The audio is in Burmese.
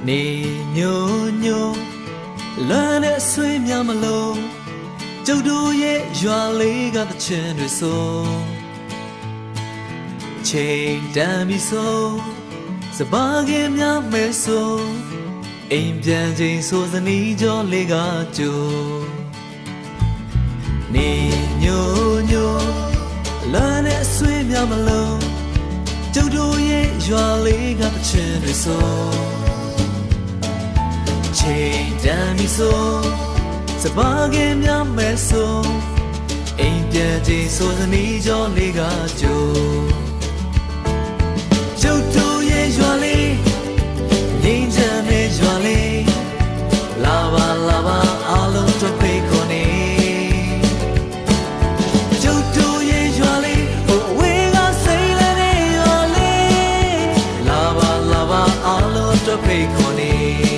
နေညိုညိုလွမ်းတဲ့ဆွေးများမလို့ကျုပ်တို့ရဲ့ရွာလေးကတချင်တွေဆိုချိန်တန်ပြီဆိုစပါးကင်းများမဲဆိုအိမ်ပြန်ချိန်ဆိုစနီးကြောလေးကကြိုနေညိုညိုလွမ်းတဲ့ဆွေးများမလို့ကျုပ်တို့ရဲ့ရွာလေးကတချင်တွေဆိုချိန်တန်ပြီဆိုစပါးကင်းများမဲဆိုအိမ်ပြန်ချိန်ဆိုစနီးကြောလေးကကြိုကျုပ်တို့ရဲ့ရွာလေးငြိမ်းချမ်းတဲ့ရွာလေးလာပါလာပါအားလုံးတို့ဖိတ်ခေါ်နေကျုပ်တို့ရဲ့ရွာလေးဟိုဝေးကစိတ်လည်းတဲ့ရွာလေးလာပါလာပါအားလုံးတို့ဖိတ်ခေါ်နေ